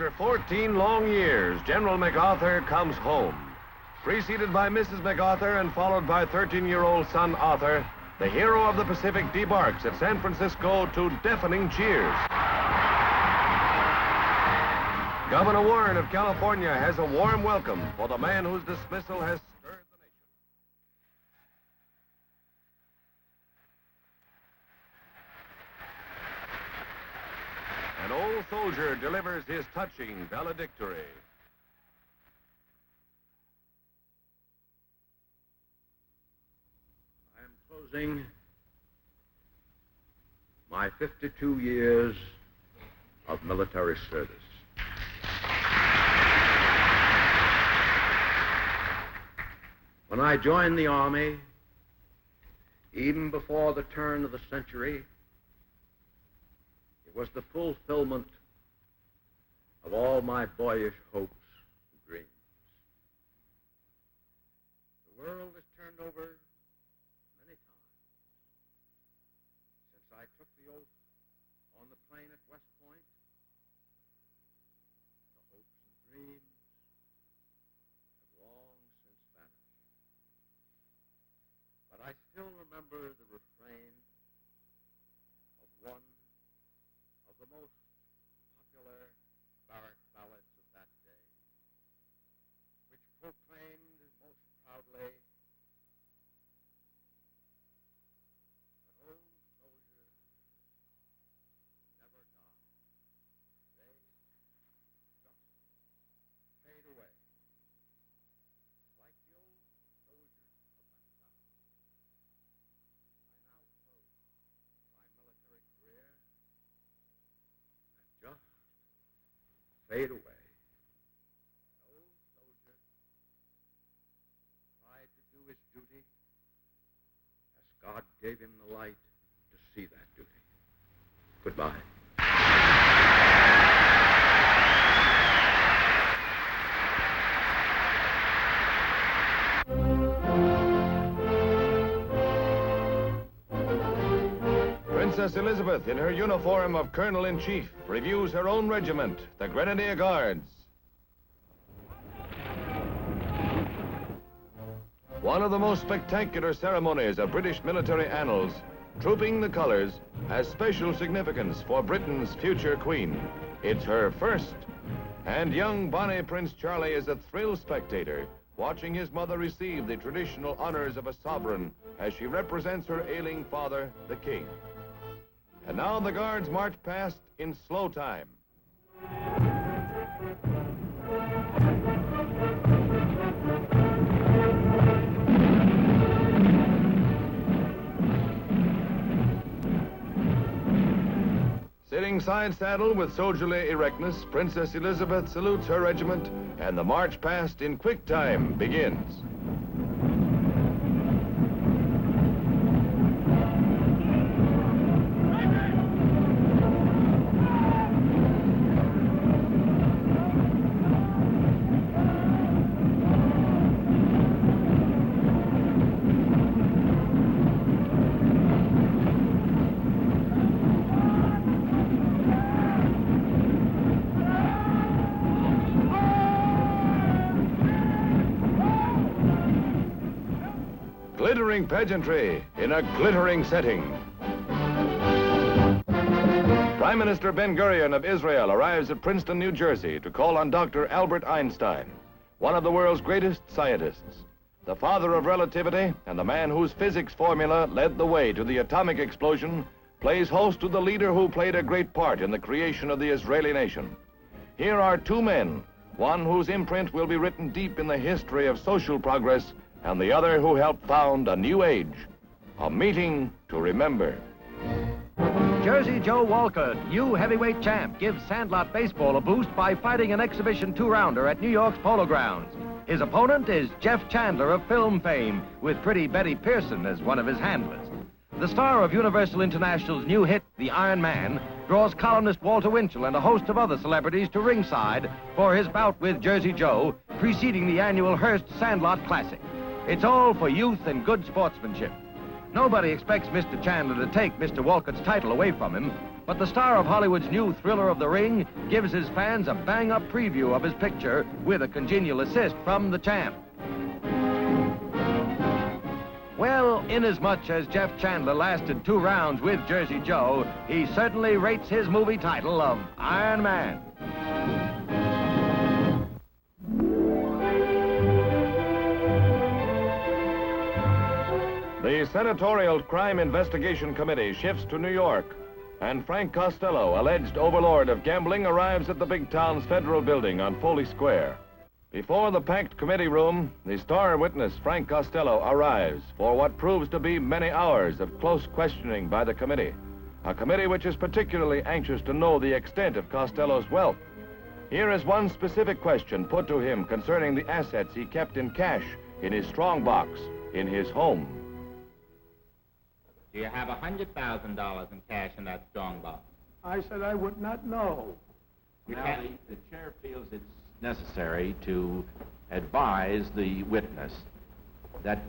After 14 long years, General MacArthur comes home. Preceded by Mrs. MacArthur and followed by 13-year-old son Arthur, the hero of the Pacific debarks at San Francisco to deafening cheers. Governor Warren of California has a warm welcome for the man whose dismissal has stirred the nation. An old soldier delivers his touching valedictory. I am closing my 52 years of military service. When I joined the Army, even before the turn of the century, it was the fulfillment of all my boyish hopes and dreams. The world has turned over many times since I took the oath on the plain at West Point, and the hopes and dreams have long since vanished. But I still remember the refrain of one of the most popular barrack ballads of that day, which proclaimed most proudly, "But old soldiers never die. They just fade away, like the old soldiers of that South." I now close my military career and just fade away. An old soldier tried to do his duty as God gave him the light to see that duty. Goodbye. Princess Elizabeth, in her uniform of Colonel-in-Chief, reviews her own regiment, the Grenadier Guards. One of the most spectacular ceremonies of British military annals, trooping the colors, has special significance for Britain's future queen. It's her first. And young Bonnie Prince Charlie is a thrilled spectator, watching his mother receive the traditional honors of a sovereign as she represents her ailing father, the king. And now the Guards march past in slow time. Sitting side saddle with soldierly erectness, Princess Elizabeth salutes her regiment, and the march past in quick time begins. Glittering pageantry in a glittering setting. Prime Minister Ben-Gurion of Israel arrives at Princeton, New Jersey to call on Dr. Albert Einstein, one of the world's greatest scientists, the father of relativity and the man whose physics formula led the way to the atomic explosion, plays host to the leader who played a great part in the creation of the Israeli nation. Here are two men, one whose imprint will be written deep in the history of social progress, and the other who helped found a new age, a meeting to remember. Jersey Joe Walcott, new heavyweight champ, gives Sandlot Baseball a boost by fighting an exhibition two-rounder at New York's Polo Grounds. His opponent is Jeff Chandler of film fame, with pretty Betty Pearson as one of his handlers. The star of Universal International's new hit, The Iron Man, draws columnist Walter Winchell and a host of other celebrities to ringside for his bout with Jersey Joe, preceding the annual Hearst Sandlot Classic. It's all for youth and good sportsmanship. Nobody expects Mr. Chandler to take Mr. Walcott's title away from him, But the star of Hollywood's new thriller of The Ring gives his fans a bang-up preview of his picture with a congenial assist from the champ. Well, inasmuch as Jeff Chandler lasted 2 rounds with Jersey Joe, he certainly rates his movie title of Iron Man. The Senatorial Crime Investigation Committee shifts to New York, and Frank Costello, alleged overlord of gambling, arrives at the big town's federal building on Foley Square. Before the packed committee room, the star witness, Frank Costello, arrives for what proves to be many hours of close questioning by the committee, a committee which is particularly anxious to know the extent of Costello's wealth. Here is one specific question put to him concerning the assets he kept in cash in his strongbox in his home. Do you have $100,000 in cash in that strongbox? I said I would not know. Now, the chair feels it's necessary to advise the witness that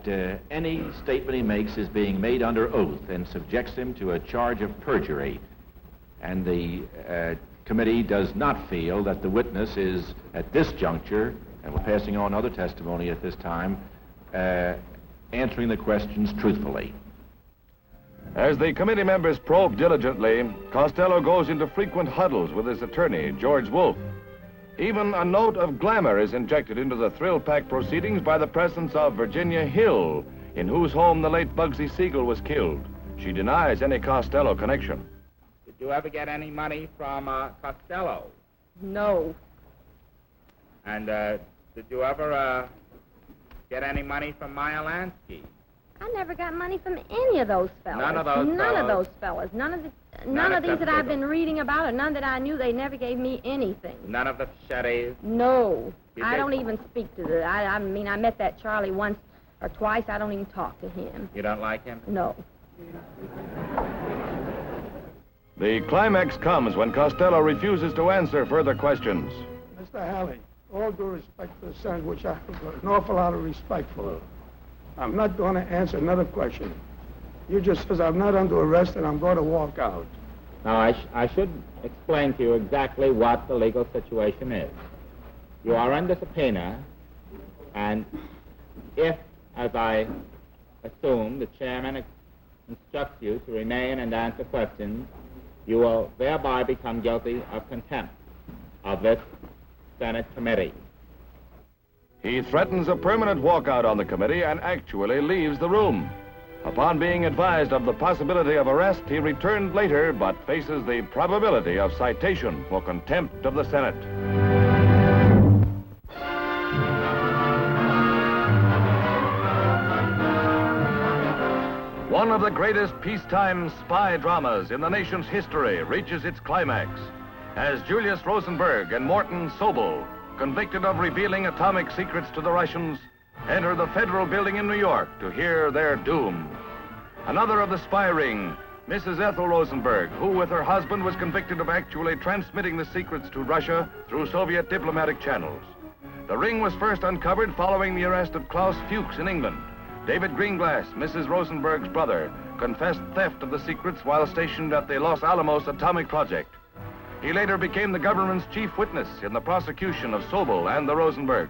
any statement he makes is being made under oath and subjects him to a charge of perjury. And the committee does not feel that the witness is, at this juncture, and we're passing on other testimony at this time, answering the questions truthfully. As the committee members probe diligently, Costello goes into frequent huddles with his attorney, George Wolfe. Even a note of glamour is injected into the thrill-packed proceedings by the presence of Virginia Hill, in whose home the late Bugsy Siegel was killed. She denies any Costello connection. Did you ever get any money from Costello? No. And did you ever get any money from Meyer Lansky? I never got money from any of those fellas. None of those None fellas? of those fellas. None of None these except that I've Siegel. been reading about, or none that I knew. They never gave me anything. None of the Fichettes? No. You I did- don't even speak to the... I mean, I met that Charlie once or twice. I don't even talk to him. You don't like him? No. The climax comes when Costello refuses to answer further questions. Mr. Halley, all due respect to the Senate, which I have an awful lot of respect for, I'm not going to answer another question. You just says I'm not under arrest and I'm going to walk out. Now, I should explain to you exactly what the legal situation is. You are under subpoena, and if, as I assume, the chairman instructs you to remain and answer questions, you will thereby become guilty of contempt of this Senate committee. He threatens a permanent walkout on the committee and actually leaves the room. Upon being advised of the possibility of arrest, he returned later, but faces the probability of citation for contempt of the Senate. One of the greatest peacetime spy dramas in the nation's history reaches its climax as Julius Rosenberg and Morton Sobel, convicted of revealing atomic secrets to the Russians, enter the federal building in New York to hear their doom. Another of the spy ring, Mrs. Ethel Rosenberg, who with her husband was convicted of actually transmitting the secrets to Russia through Soviet diplomatic channels. The ring was first uncovered following the arrest of Klaus Fuchs in England. David Greenglass, Mrs. Rosenberg's brother, confessed theft of the secrets while stationed at the Los Alamos atomic project. He later became the government's chief witness in the prosecution of Sobel and the Rosenbergs.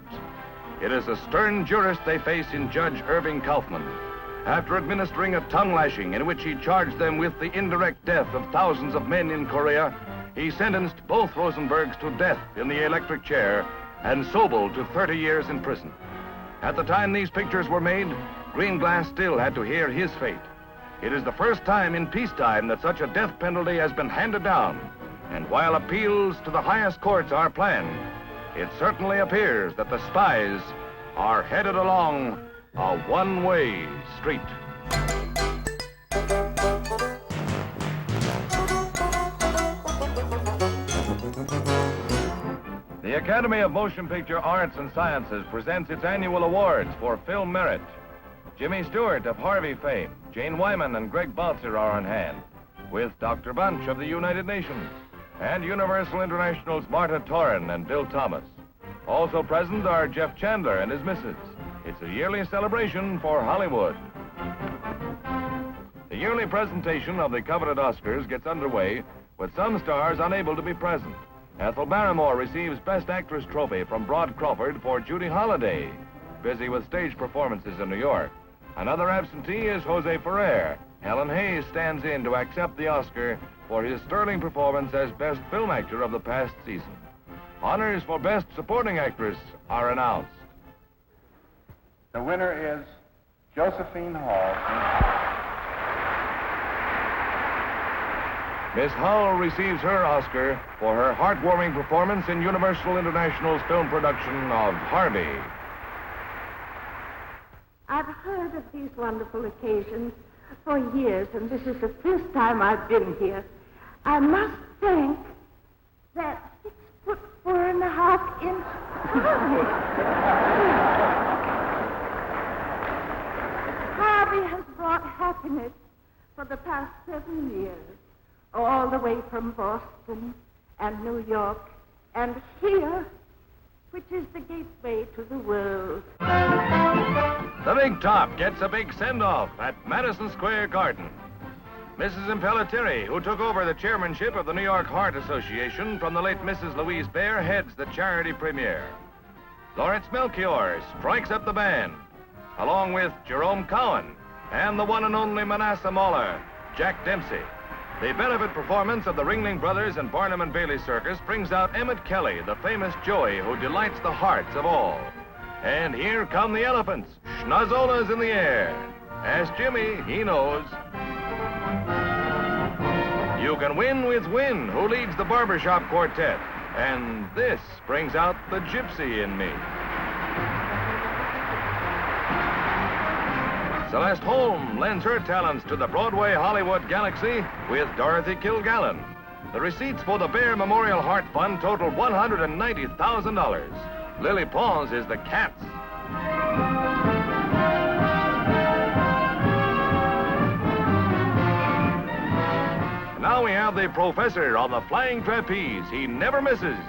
It is a stern jurist they face in Judge Irving Kaufman. After administering a tongue lashing in which he charged them with the indirect death of thousands of men in Korea, he sentenced both Rosenbergs to death in the electric chair and Sobel to 30 years in prison. At the time these pictures were made, Greenglass still had to hear his fate. It is the first time in peacetime that such a death penalty has been handed down. And while appeals to the highest courts are planned, it certainly appears that the spies are headed along a one-way street. The Academy of Motion Picture Arts and Sciences presents its annual awards for film merit. Jimmy Stewart of Harvey fame, Jane Wyman and Greg Balzer are on hand, with Dr. Bunch of the United Nations, and Universal International's Marta Torin and Bill Thomas. Also present are Jeff Chandler and his missus. It's a yearly celebration for Hollywood. The yearly presentation of the coveted Oscars gets underway with some stars unable to be present. Ethel Barrymore receives Best Actress trophy from Broad Crawford for Judy Holliday, busy with stage performances in New York. Another absentee is Jose Ferrer. Helen Hayes stands in to accept the Oscar for his sterling performance as Best Film Actor of the past season. Honors for Best Supporting Actress are announced. The winner is Josephine Hall. Miss Hull receives her Oscar for her heartwarming performance in Universal International's film production of Harvey. I've heard of these wonderful occasions for years, and this is the first time I've been here. I must thank that 6'4.5" Harvey has brought happiness for the past 7 years, all the way from Boston and New York and here, which is the gateway to the world. The Big Top gets a big send-off at Madison Square Garden. Mrs. Impellitteri, who took over the chairmanship of the New York Heart Association from the late Mrs. Louise Bair, heads the charity premiere. Lawrence Melchior strikes up the band, along with Jerome Cowan and the one and only Manasseh Mahler, Jack Dempsey. The benefit performance of the Ringling Brothers and Barnum and Bailey Circus brings out Emmett Kelly, the famous Joey who delights the hearts of all. And here come the elephants, schnozolas in the air. Ask Jimmy, he knows. You can win with Win, who leads the barbershop quartet. And this brings out the gypsy in me. Celeste Holm lends her talents to the Broadway Hollywood galaxy with Dorothy Kilgallen. The receipts for the Bear Memorial Heart Fund total $190,000. Lily Pons is the Cats. Now we have the professor on the flying trapeze. He never misses.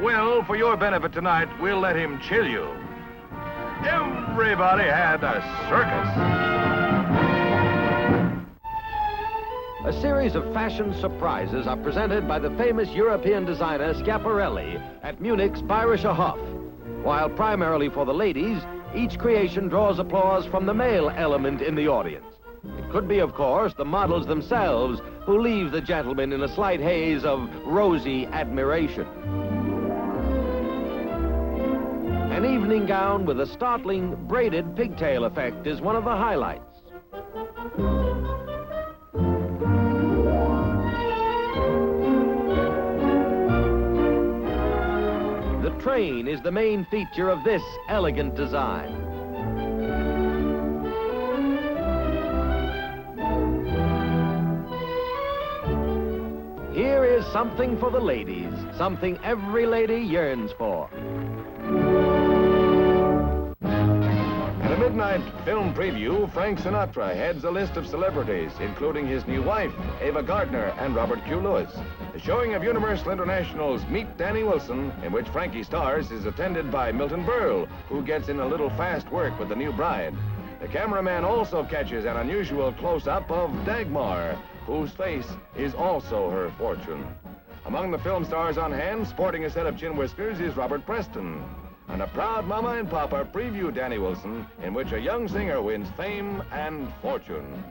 Well, for your benefit tonight, we'll let him chill you. Everybody had a circus. A series of fashion surprises are presented by the famous European designer Schiaparelli at Munich's Bayerischer Hof. While primarily for the ladies, each creation draws applause from the male element in the audience. It could be, of course, the models themselves who leave the gentlemen in a slight haze of rosy admiration. An evening gown with a startling braided pigtail effect is one of the highlights. The train is the main feature of this elegant design. Here is something for the ladies, something every lady yearns for. At a midnight film preview, Frank Sinatra heads a list of celebrities, including his new wife, Ava Gardner, and Robert Q. Lewis. The showing of Universal International's Meet Danny Wilson, in which Frankie stars, is attended by Milton Berle, who gets in a little fast work with the new bride. The cameraman also catches an unusual close-up of Dagmar, whose face is also her fortune. Among the film stars on hand, sporting a set of chin whiskers, is Robert Preston. And a proud mama and papa preview Danny Wilson, in which a young singer wins fame and fortune.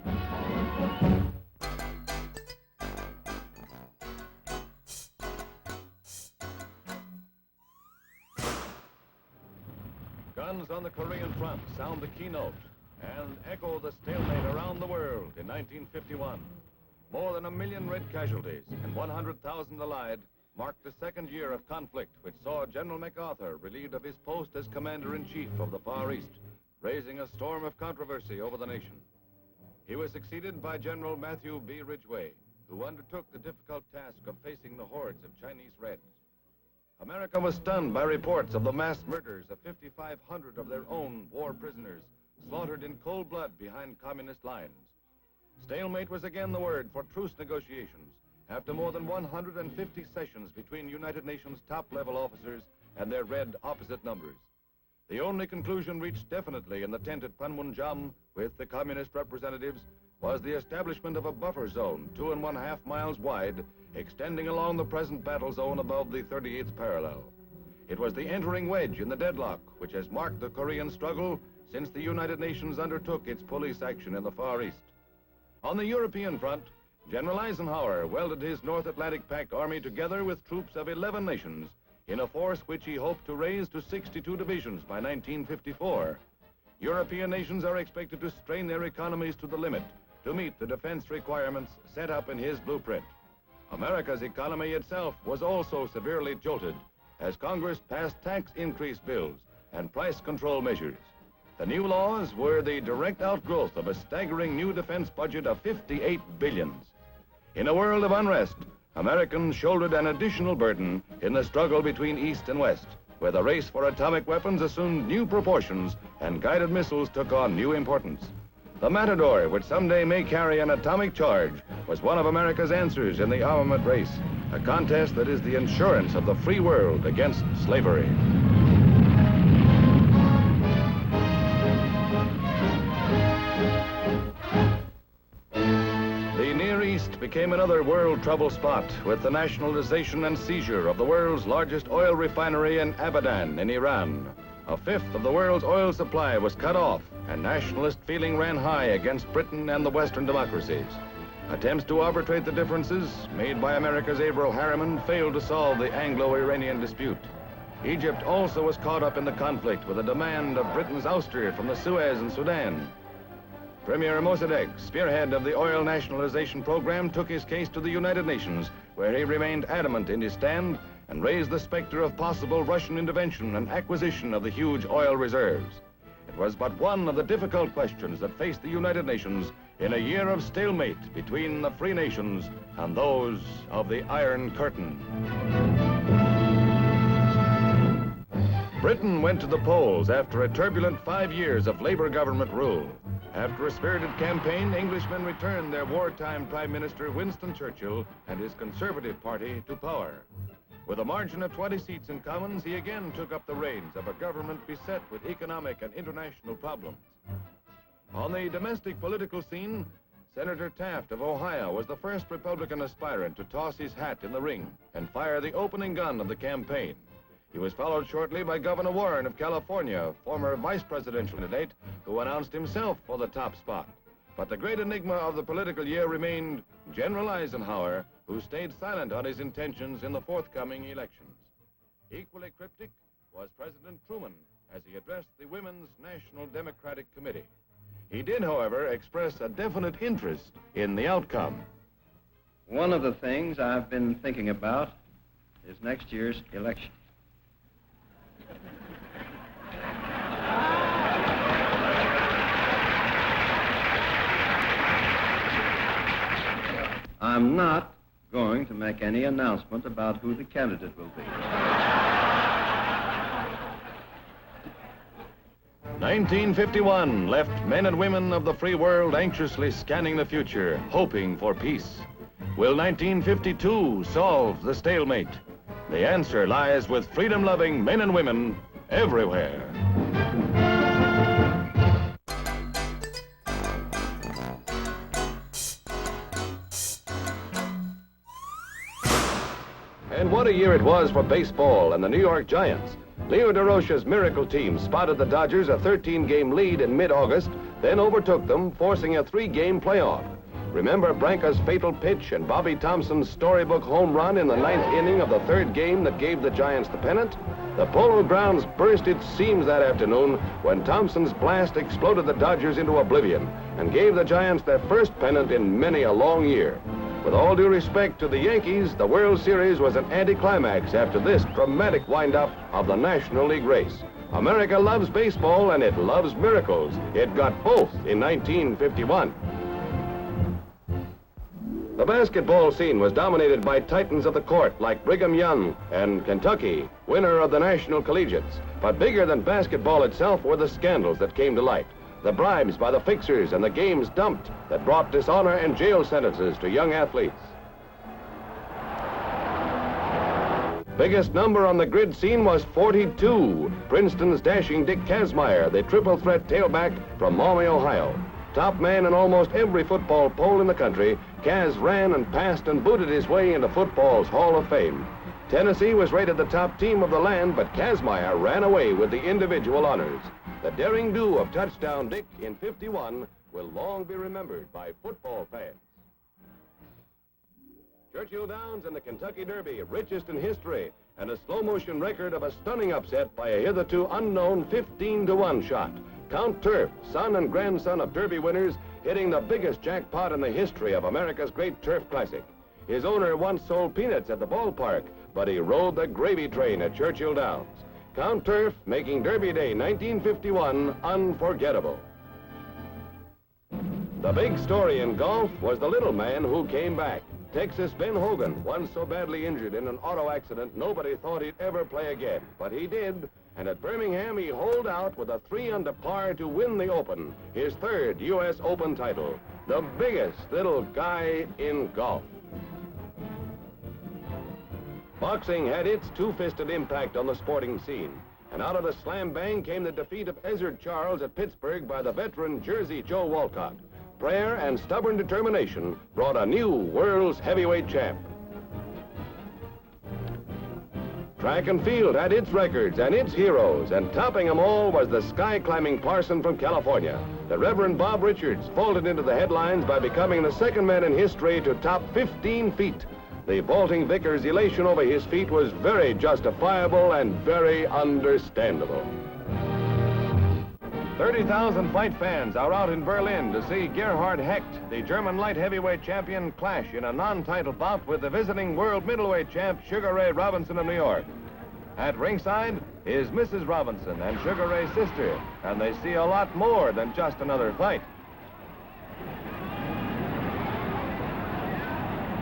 Guns on the Korean front sound the keynote and echo the stalemate around the world in 1951. More than 1 million red casualties and 100,000 allied marked the second year of conflict, which saw General MacArthur relieved of his post as Commander-in-Chief of the Far East, raising a storm of controversy over the nation. He was succeeded by General Matthew B. Ridgway, who undertook the difficult task of facing the hordes of Chinese Reds. America was stunned by reports of the mass murders of 5,500 of their own war prisoners, slaughtered in cold blood behind communist lines. Stalemate was again the word for truce negotiations after more than 150 sessions between United Nations top-level officers and their red opposite numbers. The only conclusion reached definitely in the tent at Panmunjom with the communist representatives was the establishment of a buffer zone 2½ miles wide extending along the present battle zone above the 38th parallel. It was the entering wedge in the deadlock which has marked the Korean struggle since the United Nations undertook its police action in the Far East. On the European front, General Eisenhower welded his North Atlantic Pact Army together with troops of 11 nations in a force which he hoped to raise to 62 divisions by 1954. European nations are expected to strain their economies to the limit to meet the defense requirements set up in his blueprint. America's economy itself was also severely jolted as Congress passed tax increase bills and price control measures. The new laws were the direct outgrowth of a staggering new defense budget of $58 billion. In a world of unrest, Americans shouldered an additional burden in the struggle between East and West, where the race for atomic weapons assumed new proportions and guided missiles took on new importance. The Matador, which someday may carry an atomic charge, was one of America's answers in the armament race, a contest that is the insurance of the free world against slavery. The Near East became another world trouble spot with the nationalization and seizure of the world's largest oil refinery in Abadan in Iran. A fifth of the world's oil supply was cut off, and nationalist feeling ran high against Britain and the Western democracies. Attempts to arbitrate the differences made by America's Averell Harriman failed to solve the Anglo-Iranian dispute. Egypt also was caught up in the conflict with a demand of Britain's ouster from the Suez and Sudan. Premier Mossadegh, spearhead of the oil nationalization program, took his case to the United Nations, where he remained adamant in his stand and raised the specter of possible Russian intervention and acquisition of the huge oil reserves. It was but one of the difficult questions that faced the United Nations in a year of stalemate between the free nations and those of the Iron Curtain. Britain went to the polls after a turbulent 5 years of Labour government rule. After a spirited campaign, Englishmen returned their wartime Prime Minister Winston Churchill and his Conservative Party to power. With a margin of 20 seats in Commons, he again took up the reins of a government beset with economic and international problems. On the domestic political scene, Senator Taft of Ohio was the first Republican aspirant to toss his hat in the ring and fire the opening gun of the campaign. He was followed shortly by Governor Warren of California, former vice presidential candidate, who announced himself for the top spot. But the great enigma of the political year remained General Eisenhower, who stayed silent on his intentions in the forthcoming elections. Equally cryptic was President Truman as he addressed the Women's National Democratic Committee. He did, however, express a definite interest in the outcome. One of the things I've been thinking about is next year's election. I'm not going to make any announcement about who the candidate will be. 1951 left men and women of the free world anxiously scanning the future, hoping for peace. Will 1952 solve the stalemate? The answer lies with freedom-loving men and women everywhere. And what a year it was for baseball and the New York Giants. Leo DeRocha's miracle team spotted the Dodgers a 13-game lead in mid-August, then overtook them, forcing a 3-game playoff. Remember Branca's fatal pitch and Bobby Thompson's storybook home run in the 9th inning of the 3rd game that gave the Giants the pennant? The Polo Grounds burst its seams that afternoon when Thompson's blast exploded the Dodgers into oblivion and gave the Giants their first pennant in many a long year. With all due respect to the Yankees, the World Series was an anticlimax after this dramatic windup of the National League race. America loves baseball and it loves miracles. It got both in 1951. The basketball scene was dominated by titans of the court like Brigham Young and Kentucky, winner of the National Collegiates. But bigger than basketball itself were the scandals that came to light. The bribes by the fixers and the games dumped that brought dishonor and jail sentences to young athletes. Biggest number on the grid scene was 42, Princeton's dashing Dick Kazmaier, the triple threat tailback from Maumee, Ohio. Top man in almost every football poll in the country, Kaz ran and passed and booted his way into football's Hall of Fame. Tennessee was rated the top team of the land, but Kazmaier ran away with the individual honors. The daring do of Touchdown Dick in '51 will long be remembered by football fans. Churchill Downs in the Kentucky Derby, richest in history, and a slow-motion record of a stunning upset by a hitherto unknown 15-to-1 shot. Count Turf, son and grandson of Derby winners, hitting the biggest jackpot in the history of America's great turf classic. His owner once sold peanuts at the ballpark, but he rode the gravy train at Churchill Downs. Count Turf making Derby Day 1951 unforgettable. The big story in golf was the little man who came back. Texas Ben Hogan, once so badly injured in an auto accident, nobody thought he'd ever play again. But he did, and at Birmingham he holed out with a 3 under par to win the Open, his 3rd U.S. Open title. The biggest little guy in golf. Boxing had its two-fisted impact on the sporting scene. And out of the slam bang came the defeat of Ezzard Charles at Pittsburgh by the veteran Jersey Joe Walcott. Prayer and stubborn determination brought a new world's heavyweight champ. Track and field had its records and its heroes, and topping them all was the sky-climbing parson from California. The Reverend Bob Richards folded into the headlines by becoming the 2nd man in history to top 15 feet. The vaulting vicar's elation over his feat was very justifiable and very understandable. 30,000 fight fans are out in Berlin to see Gerhard Hecht, the German light heavyweight champion, clash in a non-title bout with the visiting world middleweight champ, Sugar Ray Robinson of New York. At ringside is Mrs. Robinson and Sugar Ray's sister, and they see a lot more than just another fight.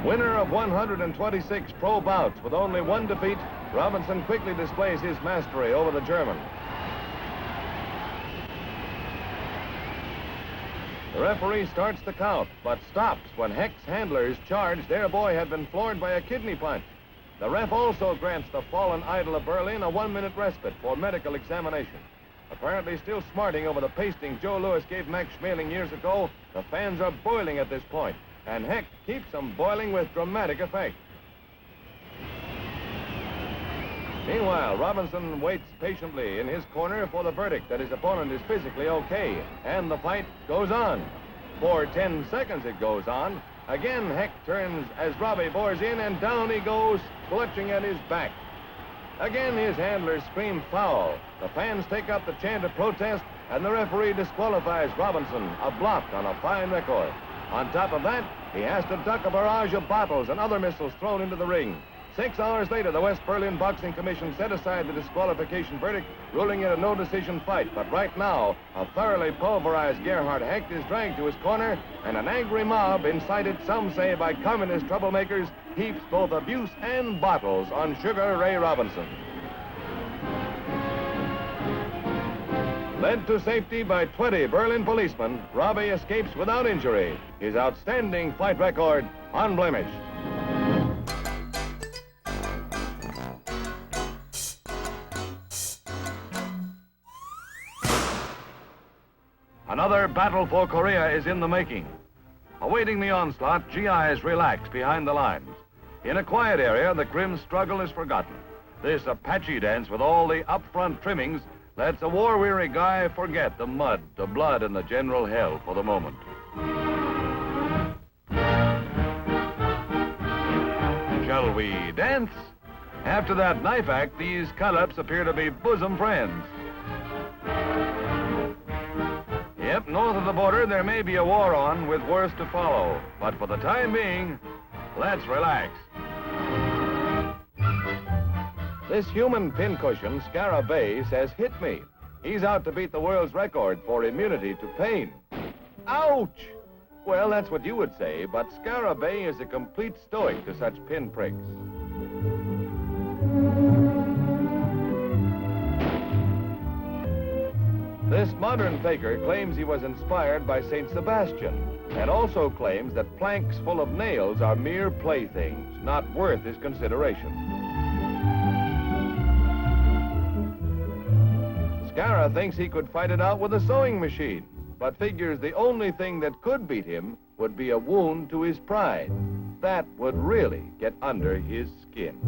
Winner of 126 pro bouts with only 1 defeat, Robinson quickly displays his mastery over the German. The referee starts the count, but stops when Hecht's handlers charge their boy had been floored by a kidney punch. The ref also grants the fallen idol of Berlin a 1-minute respite for medical examination. Apparently still smarting over the pasting Joe Louis gave Max Schmeling years ago, the fans are boiling at this point, and Hecht keeps them boiling with dramatic effect. Meanwhile, Robinson waits patiently in his corner for the verdict that his opponent is physically okay, and the fight goes on. For 10 seconds it goes on. Again, Hecht turns as Robbie bores in, and down he goes, clutching at his back. Again, his handlers scream foul. The fans take up the chant of protest, and the referee disqualifies Robinson, a blot on a fine record. On top of that, he has to duck a barrage of bottles and other missiles thrown into the ring. 6 hours later, the West Berlin Boxing Commission set aside the disqualification verdict, ruling it a no-decision fight. But right now, a thoroughly pulverized Gerhard Hecht is dragged to his corner, and an angry mob, incited, some say, by communist troublemakers, heaps both abuse and bottles on Sugar Ray Robinson. Led to safety by 20 Berlin policemen, Robbie escapes without injury, his outstanding fight record unblemished. Another battle for Korea is in the making. Awaiting the onslaught, GIs relax behind the lines. In a quiet area, the grim struggle is forgotten. This Apache dance with all the up-front trimmings lets a war-weary guy forget the mud, the blood, and the general hell for the moment. Shall we dance? After that knife act, these cut-ups appear to be bosom friends. Yep, north of the border, there may be a war on with worse to follow. But for the time being, let's relax. This human pincushion, Scarabée, says, hit me. He's out to beat the world's record for immunity to pain. Ouch! Well, that's what you would say, but Scarabée is a complete stoic to such pinpricks. This modern faker claims he was inspired by St. Sebastian, and also claims that planks full of nails are mere playthings, not worth his consideration. Scarra thinks he could fight it out with a sewing machine. but figures the only thing that could beat him would be a wound to his pride. That would really get under his skin.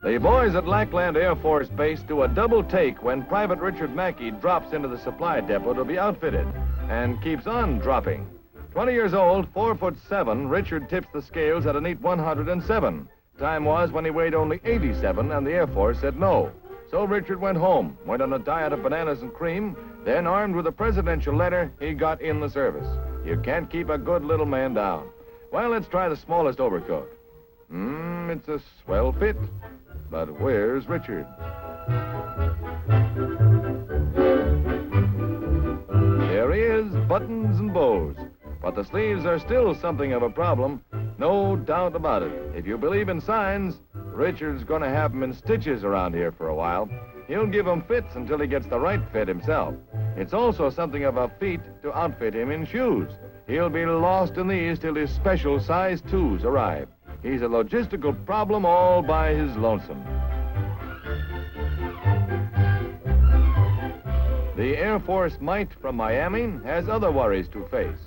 The boys at Lackland Air Force Base do a double take when Private Richard Mackey drops into the supply depot to be outfitted and keeps on dropping. 20 years old, 4'7", Richard tips the scales at a neat 107. Time was when he weighed only 87 and the Air Force said no. So Richard went home, went on a diet of bananas and cream, then armed with a presidential letter, he got in the service. You can't keep a good little man down. Well, let's try the smallest overcoat. It's a swell fit. But where's Richard? There he is, buttons and bows. But the sleeves are still something of a problem. No doubt about it. If you believe in signs, Richard's going to have them in stitches around here for a while. He'll give them fits until he gets the right fit himself. It's also something of a feat to outfit him in shoes. He'll be lost in these till his special size 2s arrive. He's a logistical problem all by his lonesome. The Air Force mite from Miami has other worries to face,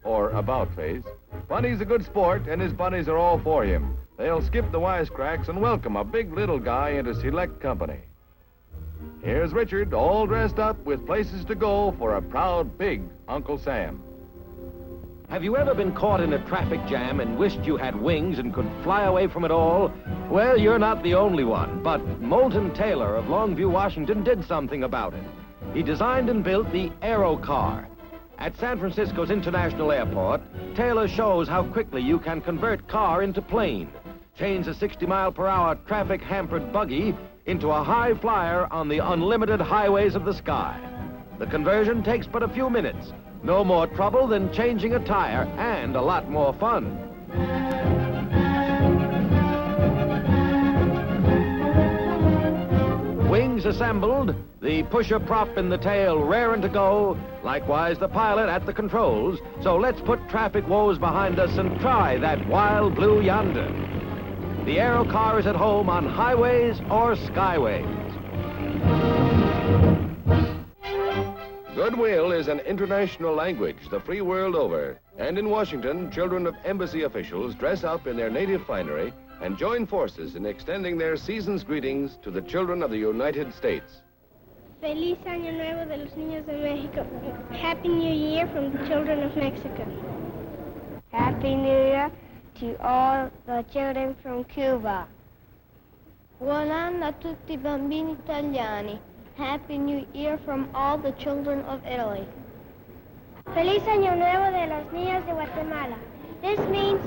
or about face. But he's a good sport, and his buddies are all for him. They'll skip the wisecracks and welcome a big little guy into select company. Here's Richard, all dressed up with places to go for a proud, big Uncle Sam. Have you ever been caught in a traffic jam and wished you had wings and could fly away from it all? Well, you're not the only one, but Moulton Taylor of Longview, Washington did something about it. He designed and built the Aero Car. At San Francisco's International Airport, Taylor shows how quickly you can convert car into plane. Change a 60-mile-per-hour traffic-hampered buggy into a high flyer on the unlimited highways of the sky. The conversion takes but a few minutes. No more trouble than changing a tire, and a lot more fun. Wings assembled, the pusher prop in the tail raring to go, likewise the pilot at the controls. So let's put traffic woes behind us and try that wild blue yonder. The Aero Car is at home on highways or skyways. Goodwill is an international language the free world over. And in Washington, children of embassy officials dress up in their native finery and join forces in extending their season's greetings to the children of the United States. Feliz Año Nuevo de los Niños de México. Happy New Year from the children of Mexico. Happy New Year to all the children from Cuba. Buon anno a tutti I bambini italiani. Happy New Year from all the children of Italy. Feliz Año Nuevo de los Niños de Guatemala. This means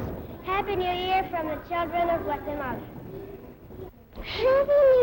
Happy New Year from the children of Guatemala. Happy